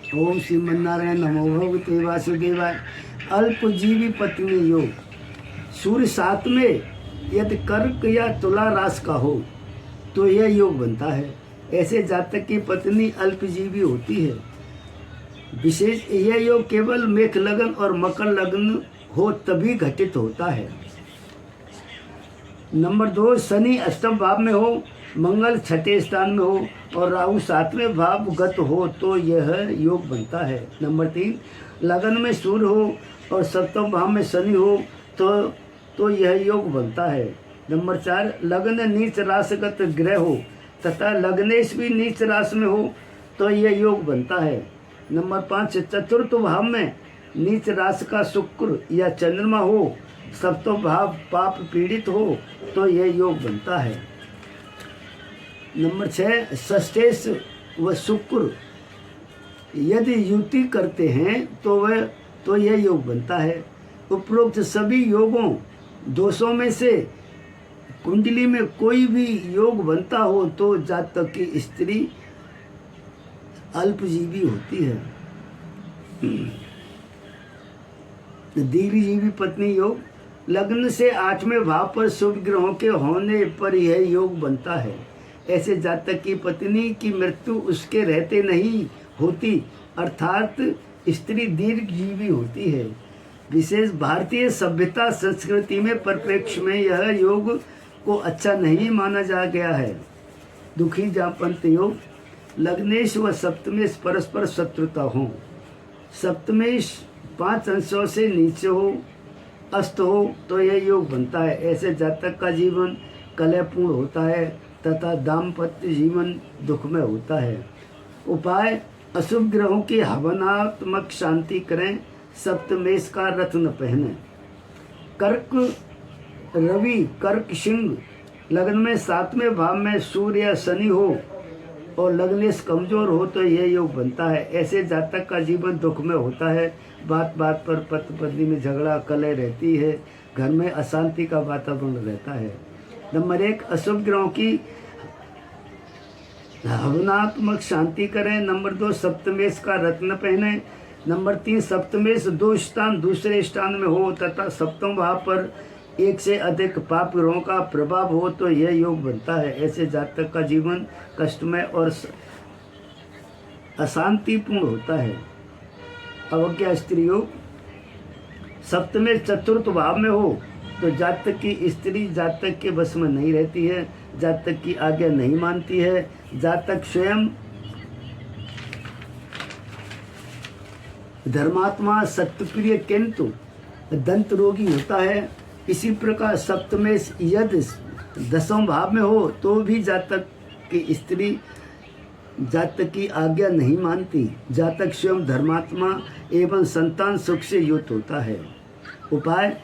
ओम श्रीमन्नारायण नमो भगवते वासुदेवाय। अल्पजीवी पत्नी योग। सूर्य 7 में यदि कर्क या तुला राशि का हो तो यह योग बनता है। ऐसे जातक की पत्नी अल्पजीवी होती है। विशेष यह योग केवल मेष लग्न और मकर लग्न हो तभी घटित होता है। नंबर 2, शनि अष्टम भाव में हो, मंगल छठे स्थान में हो और राहु 7वें भावगत हो तो यह योग बनता है। नंबर 3, लगन में सूर्य हो और सप्तम भाव में शनि हो तो यह योग बनता है। नंबर 4, लग्न नीच राशिगत ग्रह हो तथा लग्नेश भी नीच राशि में हो तो यह योग बनता है। नंबर 5, चतुर्थ भाव में नीच राशि का शुक्र या चंद्रमा हो, सप्तम भाव पाप पीड़ित हो तो यह योग बनता है। नंबर 6, षष्ठेश व शुक्र यदि युति करते हैं तो यह योग बनता है। उपरोक्त सभी योगों दोषों में से कुंडली में कोई भी योग बनता हो तो जातक की स्त्री अल्पजीवी होती है। दीर्घजीवी पत्नी योग। लग्न से 8वें भाव पर शुभ ग्रहों के होने पर यह योग बनता है। ऐसे जातक की पत्नी की मृत्यु उसके रहते नहीं होती, अर्थात स्त्री दीर्घजीवी होती है। विशेष भारतीय सभ्यता संस्कृति में परिप्रेक्ष्य में यह योग को अच्छा नहीं माना जा गया है। दुखी जापंत योग। लग्नेश व सप्तमेश परस्पर शत्रुता हो, सप्तमेश 5 अंशों से नीचे हो, अस्त हो तो यह योग बनता है। ऐसे जातक का जीवन कलहपूर्ण होता है तथा दाम्पत्य जीवन दुखमय होता है। उपाय, अशुभ ग्रहों की हवनात्मक शांति करें, सप्तमेश का रत्न पहने। कर्क रवि, कर्क सिंह लग्न में 7वें भाव में सूर्य या शनि हो और लग्नेश कमजोर हो तो यह योग बनता है। ऐसे जातक का जीवन दुखमय होता है। बात बात पर पति पत्नी में झगड़ा कलह रहती है, घर में अशांति का वातावरण रहता है। नंबर 1, अशुभ ग्रहों की भावनात्मक शांति करें। नंबर 2, सप्तमेश का रत्न पहने। नंबर 3, सप्तमेश 2 स्थान दूसरे स्थान में हो तथा सप्तम भाव पर 1 से अधिक पाप ग्रहों का प्रभाव हो तो यह योग बनता है। ऐसे जातक का जीवन कष्टमय और अशांतिपूर्ण होता है। अवज्ञा स्त्री योग। सप्तमेश चतुर्थ भाव में हो तो जातक की स्त्री जातक के बस में नहीं रहती है, जातक की आज्ञा नहीं मानती है, जातक स्वयं धर्मात्मा सत्यप्रिय किंतु दंत रोगी होता है। इसी प्रकार सप्तमेश यदि 10वें भाव में हो तो भी जातक की स्त्री जातक की आज्ञा नहीं मानती, जातक स्वयं धर्मात्मा एवं संतान सुख से युक्त होता है। उपाय,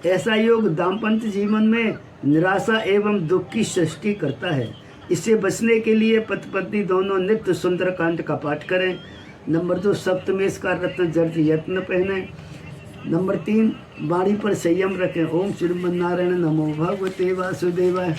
ऐसा योग दाम्पत्य जीवन में निराशा एवं दुख की सृष्टि करता है। इससे बचने के लिए पति पत्नी दोनों नित्य सुंदरकांड का पाठ करें। नंबर 2, सप्तमेश का रत्न जर्ज यत्न पहने। नंबर 3, वाणी पर संयम रखें। ओम श्रीमन्नारायण नमो भगवते वासुदेवाय।